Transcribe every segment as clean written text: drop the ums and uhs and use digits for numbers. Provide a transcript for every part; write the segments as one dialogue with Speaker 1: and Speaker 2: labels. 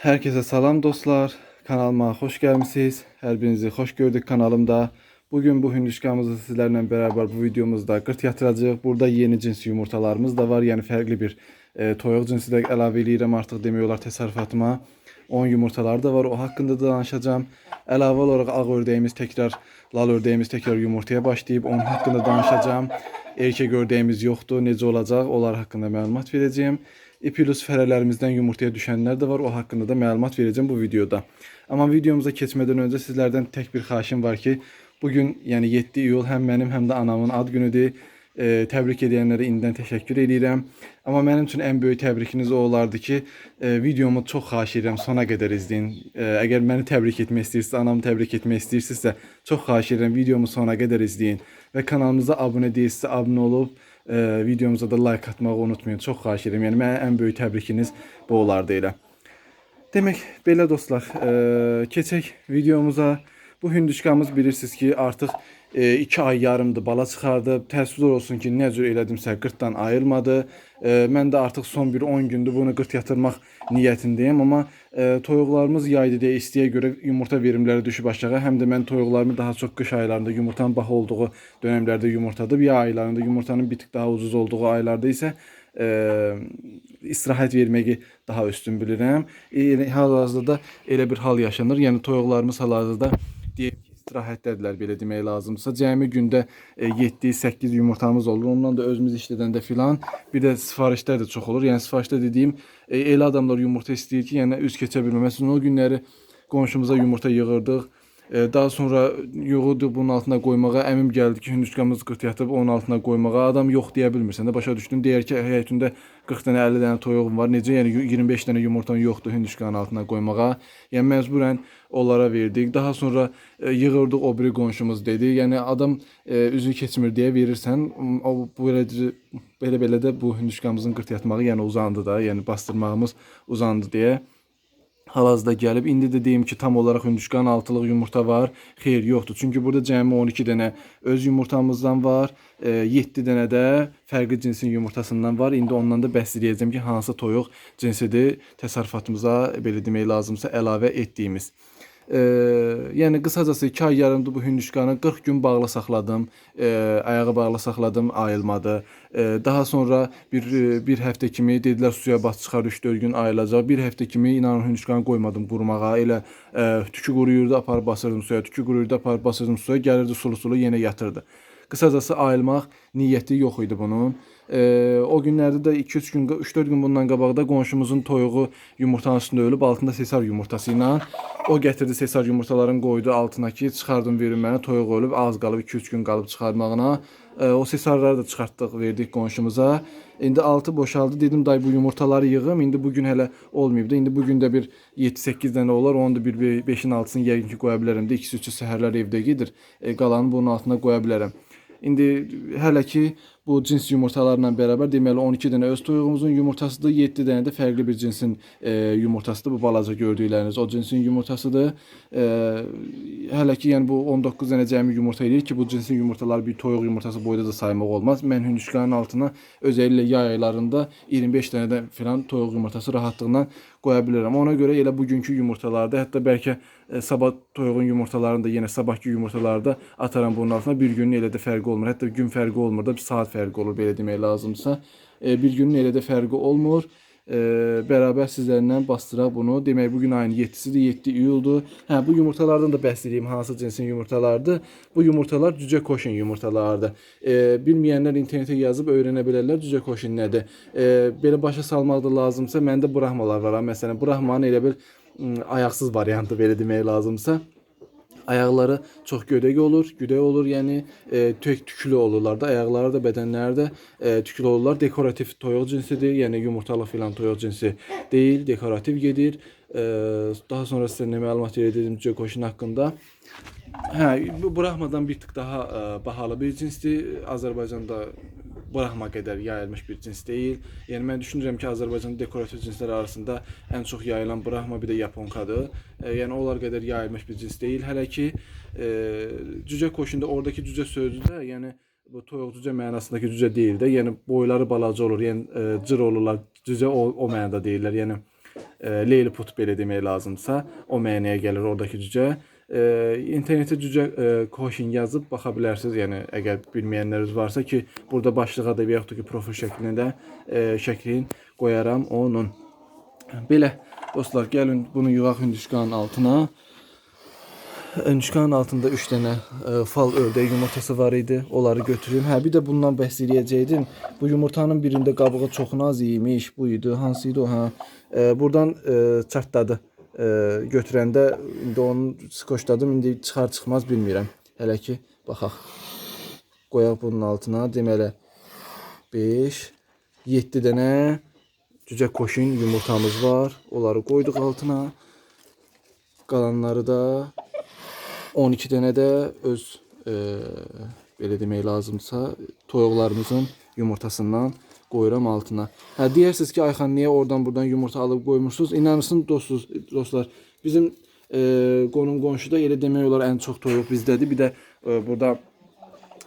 Speaker 1: Herkese salam dostlar. Kanalıma hoş gelmişsiniz. Her birinizi hoş gördük kanalımda. Bugün bu hündüşkamızı sizlerle beraber bu videomuzda qırt yatıracağıq. Burada yeni cins yumurtalarımız da var. Yani farklı bir toyuq cinsi də əlavə eləyirəm artıq demək olar təsərrüfatıma. 10 yumurtalar da var. O hakkında da danışacağım. Əlavə olaraq ağ ördəyimiz tekrar, lal ördəyimiz tekrar yumurtaya başlayıb onun hakkında danışacağım. Erkek ördəyimiz yoxdur. Necə olacaq? Onlar hakkında məlumat verəcəyim. İpilus fərələrimizdən yumurtaya düşənlər də var. O hakkında da məlumat verəcəm bu videoda. Amma videomuza keçmədən öncə sizlərdən tək bir xahişim var ki, bugün yəni 7 iyul həm mənim həm də anamın ad günüdür. Təbrik edənlərə indidən təşəkkür edirəm. Amma mənim üçün ən böyük təbrikiniz o olardı ki, videomu çox xahiş edirəm sona qədər izləyin. Əgər məni təbrik etmək istəyirsinizsə, anamı təbrik etmək istəyirsinizsə, çox xahiş edirəm videomu sona qədər izləyin və kanalımıza abunə deyilsinizsə abunə olub videomuza da like atmağı unutmayın. Çox xahiş edirəm. Yəni mənə ən böyük təbrikiniz bu olardı elə. Demək belə dostlar, keçək videomuza. Bu hündüşkamız bilirsiniz ki, artıq 2 ay yarımdır bala çıxardı. Təəssüflər olsun ki, nə cür elədimsə qırtdan ayırmadı. Mən də artıq son bir 10 gündür bunu qırt yatırmaq niyyətindəyim. Amma toyuqlarımız yaydı deyə isteğə görə yumurta verimləri düşüb aşağı. Həm də mən toyuqlarımı daha çox qış aylarında yumurtanın baha olduğu dönemlərdə yumurtadım. Yay aylarında yumurtanın bir tık daha ucuz olduğu aylarda isə istirahət verməyi daha üstün bilirəm. Hal-hazırda elə bir hal yaşanır. Yəni toyuqlarımız hal-hazırda deyək ki, istirahətdədirlər belə demək lazımdırsa. Cəmi gündə 7-8 yumurtamız olur. Ondan da özümüz işlədəndə filan bir də sifarişlər də çox olur. Yəni sifarişdə dediyim elə adamlar yumurta istəyir ki, yəni üz keçə bilmir. Məsələn o günləri qonşumuza yumurta yığırdıq. Daha sonra yoğurdu bunun altına koymağa. Əmim gəldi ki, hündüşkamız 40 yatıb onun altına koymağa. Adam yox deyə bilmirsən də başa düşdün. Deyər ki, həyətində 40 dənə 50 dənə toyuğum var. Necə yəni 25 dənə yumurtan yoxdur hündüşkanın altına koymağa. Yəni məcburən onlara verdik. Daha sonra yığırdıq o biri qonşumuz dedi. Yəni adam üzü keçmir deyə verirsən. O belə də bu hündüşkamızın 40 yatmağı yəni uzandı da. Yəni bastırmağımız uzandı deyə. Hal-hazırda gəlib. İndi də deyim ki, tam olaraq hündüşkanın altılıq yumurta var. Xeyr, yoxdur. Çünki burada cəmi 12 dənə öz yumurtamızdan var. 7 dənə də fərqli cinsin yumurtasından var. İndi ondan da bəhs edəcəm ki, hansı toyuq cinsidir təsərrüfatımıza belə demək lazımsa əlavə etdiyimiz. Yəni qısacası 2 ay yarımdır bu hündüşkanı 40 gün bağlı saxladım. Ayağı bağlı saxladım, ayılmadı. Daha sonra bir həftə kimi dedilər suya bas çıxar 3-4 gün ayılacaq. Bir həftə kimi inanın hündüşkanı qoymadım qurumağa. Elə tükü quruyurdu, aparıb basırdım suya, tükü quruyurdu, aparıb basırdım suya, gəlirdi sulu-sulu yenə yatırdı. Qısacası ayılmaq niyyəti yox idi bunun. O günlərdə də 2-3 gün, 3-4 gün bundan qabaqda qonşumuzun toyuğu yumurtanın üstündə ölüb altında sesar yumurtası ilə o gətirdi sesar yumurtaların qoydu altına ki, çıxardım verin mənə, toyuq ölüb, az qalıb 2-3 gün qalıb çıxarmağına. O sesarları da çıxartdıq, verdik qonşumuza. İndi altı boşaldı. Dedim day bu yumurtaları yığım. İndi bugün hələ olmayıbdı. İndi bugün də bir 7-8 dənə olar. Onu da bir 5-in altısını yəqin ki qoya bilərəm də. 2-3 səhərlər evdə gedir. Qalanı bunun altına qoya bilərəm. İndi hələ ki bu cins yumurtalarla beraber deməli 12 dənə öz toyuğumuzun yumurtasıdır, 7 dənə də fərqli bir cinsin yumurtasıdır. Bu balaca gördükləriniz o cinsin yumurtasıdır. Hələ ki yəni bu 19 dənə cəmi yumurta eləyir ki, bu cinsin yumurtaları bir toyuq yumurtası boyda da saymaq olmaz. Mən hündüşkanın altına özəlliklə yay aylarında 25 dənə də filan toyuq yumurtası rahatlıqla qoya bilərəm. Ona görə elə bugünkü yumurtalarda, hətta bəlkə sabah toyuğun yumurtalarında, yenə sabahki yumurtalarda ataram bunun altına. Bir günün elə də fərqi olmur. Hətta gün fərqi olmur da, bir saat fərqi olur belə demək lazımsa. Bir günün elə də fərqi olmur. Beraber sizlərlə bastıraq bunu. Demək bugün ayın 7-sidir, 7 iyuldur. Bu yumurtalardan da bəhs edeyim hansı cinsin yumurtalardır. Bu yumurtalar cücə koşun yumurtalarıdır. Bilməyənlər internetə yazıb öyrənə bilərlər cücə koşun nədir. Belə başa salmaq da lazımsa məndə brahmalar var. Məsələn, brahmanın elə bir ayaqsız variantı belə demək lazımsa. Ayaqları çox gödək olur, yəni tüklü olurlar da, ayaqları da bədənləri də tüklü olurlar. Dekoratif toyuq cinsidir, yəni yumurtalı filan toyuq cinsi deyil, dekorativ gedir. Daha sonra sizə nə məlumat verdim cücə koşun haqqında. Bu Brahmadan bir tık daha bahalı bir cinsdir. Azərbaycanda Brahma qədər yayılmış bir cins deyil. Yəni mən düşünürəm ki, Azərbaycanda dekorativ cinslər arasında ən çox yayılan Brahma bir də Yaponkadır. Yəni onlar qədər yayılmış bir cins deyil. Hələ ki cücə koşunda oradakı cücə sözü də, yəni bu toyuq cücə mənasındakı cücə deyil də, yəni boyları balaca olur, yəni cır olurlar. Cücə o mənada deyirlər. Yəni Lilliput belə demək lazımsa, o mənaya gəlir oradakı cücə. İnternetə cücə koşin yazıb baxa bilərsiniz. Yəni əgər bilməyənləriniz varsa ki, burada başlığa da və yaxud da ki, profil şəklində şəklin qoyaram onun. Belə dostlar, gəlin bunu yığaq hündüşkanın altına. Hündüşkanın altında 3 dənə fal ördək yumurtası var idi. Onları götürüm. Hə, bir də bundan bəhs eləyəcəkdim. Bu yumurtanın birində qabığı çox naz imiş. Bu idi. Hansıydı o? Hə. Buradan çatladı. Götürəndə indi onu skoşladım. İndi çıxar çıxmaz bilmirəm. Hələ ki baxaq. Qoyaq bunun altına. Deməli 5 7 dənə cücə koşin yumurtamız var. Onları qoyduq altına. Qalanları da 12 dənə də öz belə demək lazımsa toyuqlarımızın yumurtasından qoyuram altına. Hə, deyirsiniz ki, Ayxan niyə oradan buradan yumurta alıb qoymursunuz? İnanırsınız dostlar, bizim qonum qonşuda elə demək olar ən çox toyuq bizdədir. Bir də burada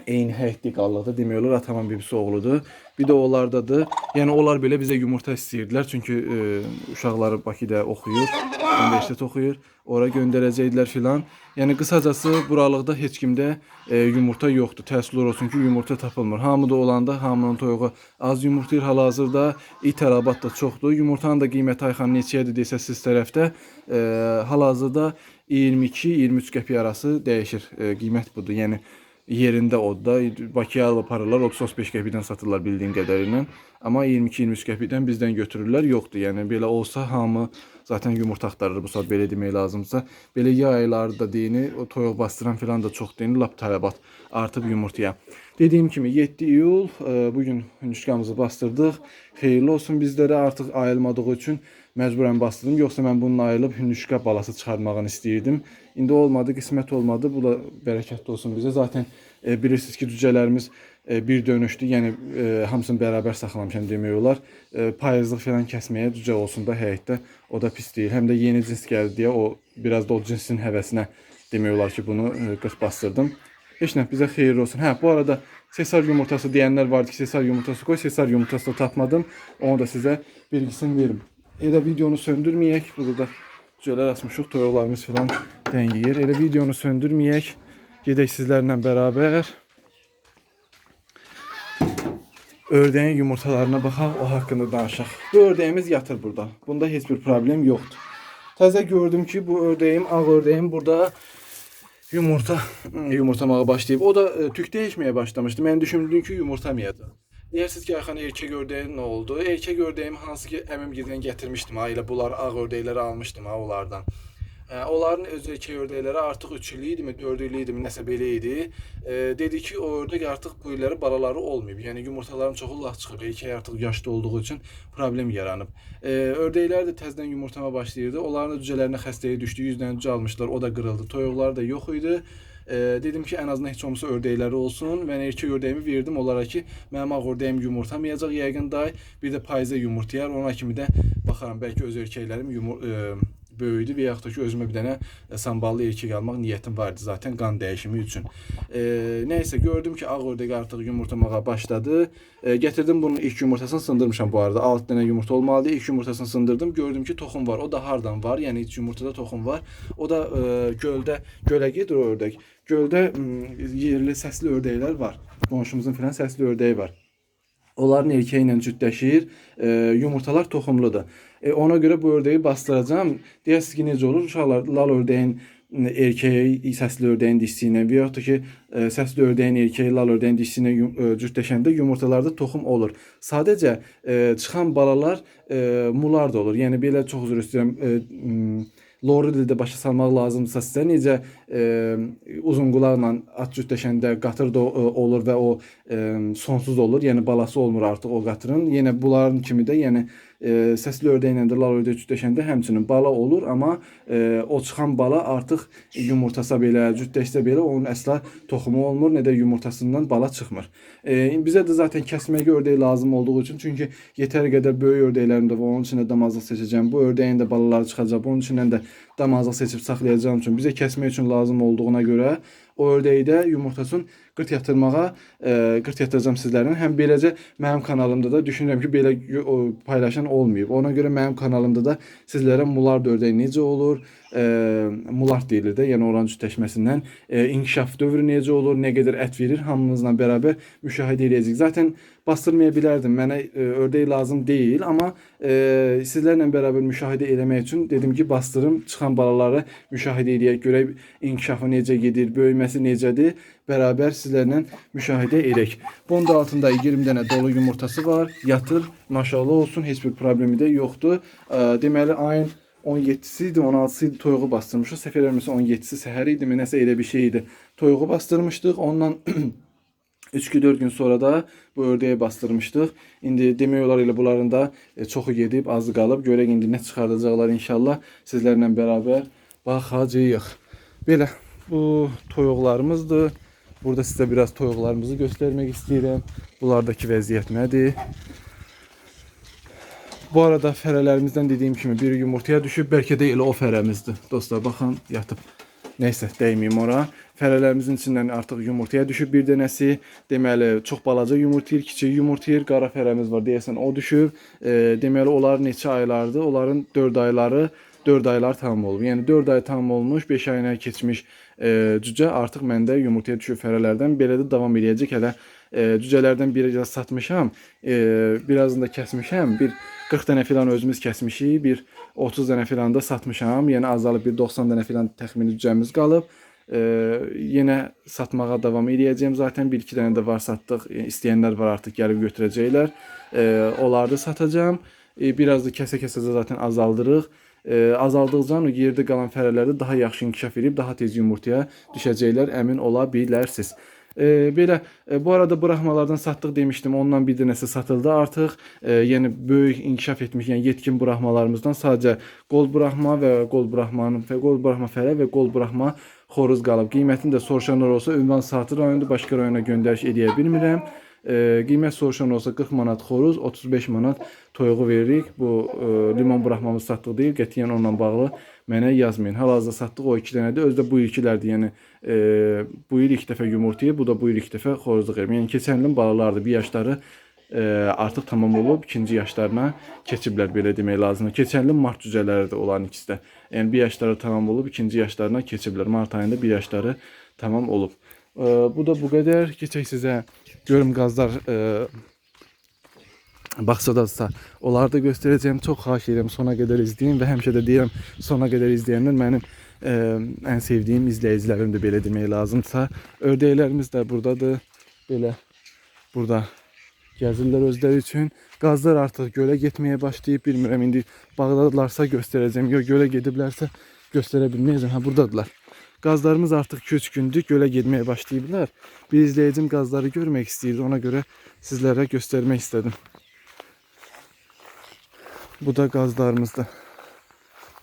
Speaker 1: eyni həyətlik qallıqda demək olar atamın bibisi oğludur. Bir də onlardadır. Yəni onlar belə bizə yumurta istəyirdilər. Çünki uşaqları Bakıda oxuyur, universitet oxuyur. Ora göndərəcəkdilər filan. Yəni qısacası buralıqda heç kimdə yumurta yoxdur. Təəssüflər olsun ki, yumurta tapılmır. Hamıda olanda hamının toyuğu az yumurtayır hal-hazırda. İtərabat da çoxdur. Yumurtanın da qiyməti Ayxan neçədir desə siz tərəfdə hal-hazırda 22-23 qəpik arası dəyişir. Qiymət budur. Yəni yerində odda Bakıya alıb aparırlar, 30-35 qəpikdən satırlar bildiyim qədərilə. Amma 22-23 qəpikdən bizdən götürürlər. Yoxdur. Yəni belə olsa hamı zaten yumurta axtarır bu saat belə demək lazımsa. Belə yay ayları deyini, o toyuq bastıran filan da çox deyini, lap tələbat artıb yumurtaya. Dediyim kimi 7 iyul bugün hündüşkamızı bastırdıq. Xeyirli olsun bizlərə, artıq ayılmadığı üçün məcburən bastırdım. Yoxsa mən bunun ayılıb hündüşka balası çıxarmağını istəyirdim. İndi olmadı, qismət olmadı. Bu da bərəkətli olsun bizə. Zaten bilirsiniz ki, cücələrimiz bir dönüşdü. Yəni hamısını bərabər saxlamışam demək olar. Payızlıq falan kəsməyə cücə olsun da həyətdə. O da pis deyil. Həm də yeni cins gəldi deyə o biraz da o cinsin həvəsinə demək olar ki, bunu 40 bastırdım. Heç nə, bizə xeyirli olsun. Hə, bu arada sesar yumurtası deyənlər vardı ki, sesar yumurtası qoy. Sesar yumurtası da tapmadım. Onu da sizə bilgisini verim. Elə videonu söndürməyək. Burada cücələr asmışıq, toyuqlarımız falan dəngiyir. Elə videonu söndürməyək. Gedək sizlərlə bərabər ördəyin yumurtalarına baxaq, o haqqında danışaq. Bu ördəyimiz yatır burada. Bunda heç bir problem yoxdur. Təzə gördüm ki, bu ördəyim, ağ ördəyim burada yumurtamağa başlayıb. O da tük dəyişməyə başlamışdı. Mən düşündüm ki, yumurtamayacaq. Deyirsiniz ki, Ayxan erkək ördəyin nə oldu? Erkək ördəyim hansı ki əmim gidən gətirmişdim ha, elə bunlar ağ ördəkləri almışdım ha onlardan. Onların öz erkək ördəkləri artıq 3 illik idimi, 4 illik idimi, nəsə belə idi. Dedi ki, o ördək artıq bu illəri balaları olmayıb. Yəni yumurtaların çoxu lağ çıxıb. Erkək artıq yaşlı olduğu üçün problem yaranıb. Ördəklər də təzədən yumurtama başlayırdı. Onların da cücələrinə xəstəliyi düşdü. 100 dənə cücə almışlar, o da qırıldı. Toyuqları da yox idi. Dedim ki, ən azından heç olmasa ördəkləri olsun. Mən erkək ördəyimi verdim onlara ki, mənim ağ ördəyim yumurtamayacaq yəqin day. Bir də payıza yumurtayar. Ona kimi də baxaram, bəlkə öz erkəklərim böyüdü və yaxud da ki, özümə bir dənə samballı erkək almaq niyyətim vardı zaten qan dəyişimi üçün. Nəysə, gördüm ki, ağ ördək artıq yumurtamağa başladı. Gətirdim bunun ilk yumurtasını sındırmışam bu arada. 6 dənə yumurta olmalıdır. İlk yumurtasını sındırdım. Gördüm ki, toxum var. O da hardan var? Yəni iç yumurtada toxum var. O da gölə gedir o ördək. Göldə yerli səsli ördəklər var. Qonşumuzun filan səsli ördəyi var. Onların erkeği ilə cütləşir, yumurtalar toxumludur. Ona görə bu ördəyi bastıracağım. Deyəsiniz ki, necə olur? Uşaqlar, lal ördəyin erkeği səsli ördəyin dişisi ilə və yaxud da ki, səsli ördəyin erkeği lal ördəyin dişisi ilə cütləşəndə yumurtalarda toxum olur. Sadəcə çıxan balalar mular da olur. Yəni belə çox üzr istəyirəm. Lori dildə başa salmaq lazımdırsa sizə necə uzun qulaqla at cütləşəndə qatır da olur və o sonsuz olur. Yəni balası olmur artıq o qatırın. Yenə bunların kimi də yəni səsli ördəklə də lal ördək cütləşəndə həmçinin bala olur, amma o çıxan bala artıq yumurtasa belə, cütləşsə belə onun əsla toxumu olmur, nə də yumurtasından bala çıxmır. Bizə də zaten kəsməyə ördək lazım olduğu üçün, çünki yetər qədər böyük ördəklərim də var, onun üçün də damazlıq seçəcəm. Bu ördəyin də balaları çıxacaq, bunun üçün də damazlıq seçib saxlayacağım üçün bizə kəsmək üçün lazım olduğuna görə o ördəyi də yumurtasını qırt yatırmağa qırt yatıracağım sizlərlə. Həm beləcə mənim kanalımda da düşünürəm ki, belə paylaşan olmayıb. Ona görə mənim kanalımda da sizlərə mulard ördəyi necə olur, mulard deyilir də, yəni oran cütləşməsindən inkişaf dövrü necə olur, nə qədər ət verir, hamınızla bərabər müşahidə edəcəyik. Zaten bastırmaya bilərdim, mənə ördək lazım deyil, amma sizlərlə bərabər müşahidə eləmək üçün dedim ki, bastırım, çıxan balaları müşahidə edək, görək inkişafı necə gedir, böyüməsi necədir, bərabər sizlərlə müşahidə edək. Bunun da altında 20 dənə dolu yumurtası var, yatır, maşallah olsun, heç bir problemi də yoxdur. Deməli, ayın 17'si idi, 16'sı idi, toyuğu bastırmışıq. Səhv eləmirəmsə 17'si səhər idi, nəsə elə bir şey idi. Toyuğu bastırmışdıq, ondan 3-4 gün sonra da bu ördəyə bastırmışdıq. İndi demək olar elə bunların da çoxu gedib, azı qalıb. Görək indi nə çıxardacaqlar inşallah. Sizlərlə bərabər baxacağıq. Belə, bu toyuqlarımızdır. Burada sizə biraz toyuqlarımızı göstərmək istəyirəm. Bunlardakı vəziyyət nədir? Bu arada fərələrimizdən dediyim kimi biri yumurtaya düşüb, bəlkə də elə o fərəmizdir. Dostlar, baxın, yatıb. Neysə, dəyməyim ora. Fərələrimizin içindən artıq yumurtaya düşüb bir dənəsi. Deməli, çox balaca yumurtayır, kiçik yumurtayır. Qara fərəmiz var, deyəsən o düşüb. Deməli, onlar neçə aylardır? Onların 4 aylar tamam olub. Yəni 4 ay tamam olmuş, 5 ayına keçmiş cücə artıq məndə yumurtaya düşüb fərələrdən. Belə də davam edəcək. Hələ cücələrdən biraz satmışam, birazını da kəsmişəm. Bir 40 dənə filan özümüz kəsmişik, bir 30 dənə filan da satmışam. Yəni azalıb bir 90 dənə filan təxmini cücəmiz qalıb. Yenə satmağa davam edəcəyəm. Zaten 1-2 dənə də var satdıq. İstəyənlər var, artıq gəlib götürəcəklər. Onları da satacağım. Biraz da kəsə-kəsə zaten azaldırıq. Azaldıqca o yerdə qalan fərələr də daha yaxşı inkişaf edib, daha tez yumurtaya düşəcəklər, əmin ola bilərsiniz. Belə, bu arada buraxmalardan satdıq demişdim, ondan bir dənəsi satıldı artıq. Yəni böyük inkişaf etmiş, yəni yetkin buraxmalarımızdan sadəcə qol buraxma və qol buraxma fərə və qol buraxma xoruz qalıb. Qiymətini də soruşanlar olsa, ünvan saatı rayonunda başqa rayona göndəriş edə bilmirəm. Qiymət soruşan olsa 40 manat xoruz, 35 manat toyuğu veririk. Bu limon buraxmamız satdıq deyil, qətiyyən onunla bağlı mənə yazmayın. Hal-hazırda satdıq o 2 dənədir. Özü də bu ilkilərdir. Yəni bu il 2 dəfə yumurtayı, bu da bu il 2 dəfə xoruzluq verim. Yəni keçən ilin balalardır. Bir yaşları artıq tamam olub, ikinci yaşlarına keçiblər, belə demək lazımdır. Keçən ilin mart cücələridir onların ikisi də. Yəni bir yaşları tamam olub, ikinci yaşlarına keçiblər. Mart ayında bir yaşları tamam olub. Bu da bu qədər. Keçək sizə görüm qazlar baxsadadsa onları da göstərəcəyim. Çox xahiş edirəm sona qədər izləyin və həmişə də deyirəm sona qədər izləyənlər mənim ən sevdiyim izləyicilərimdir, belə demək lazımsa. Ördəklərimiz də buradadır. Belə burada gəzirlər özləri üçün. Qazlar artıq gölə getməyə başlayıb. Bilmirəm indi bağdadılarsa göstərəcəm. Yox, gölə gediblərsə göstərə bilməyəcəm. Ha, buradadılar. Qazlarımız artıq 2-3 gündür gölə getməyə başlayıblar. Bir izləyicim qazları görmək istəyirdi. Ona görə sizlərə göstərmək istədim. Bu da qazlarımızdır.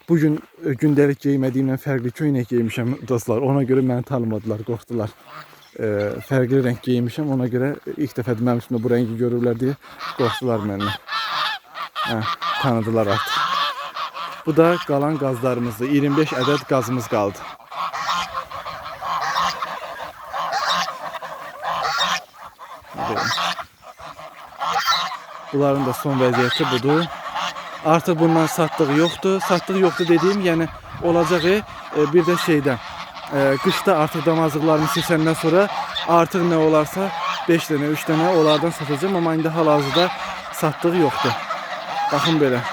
Speaker 1: Bugün gündəlik geymədiyimlə fərqli köynək geymişəm dostlar. Ona görə məni tanımadılar, qorxdular. Fərqli rəng geymişəm. Ona görə ilk dəfədir mənim üstümdə bu rəngi görürlər deyə qorxdular məndən. Tanıdılar artıq. Bu da qalan qazlarımızdır. 25 ədəd qazımız qaldı. Bunların da son vəziyyəti budur. Artıq bundan satdıq yoxdur. Satdıq yoxdur dediyim, yəni olacaq bir də şeydən. Qışda artıq damazlıqlarını seçəndən sonra artıq nə olarsa 5 dənə, 3 dənə onlardan satacağım. Amma indi hal-hazırda satdıq yoxdur. Baxın belə.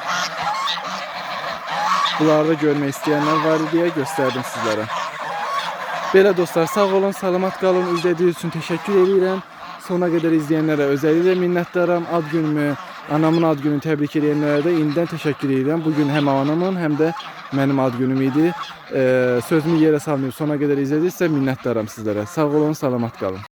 Speaker 1: Bunları da görmək istəyənlər var deyə göstərdim sizlərə. Belə dostlar, sağ olun, salamat qalın. İzlədiyiniz üçün təşəkkür edirəm. Sona qədər izləyənlərə özəlliklə minnətdaram. Ad günümü, anamın ad gününü təbrik edənlərə də indidən təşəkkür edirəm. Bugün həm anamın, həm də mənim ad günüm idi. Sözümü yerə salmayıb sona qədər izlədinizsə minnətdaram sizlərə. Sağ olun, salamat qalın.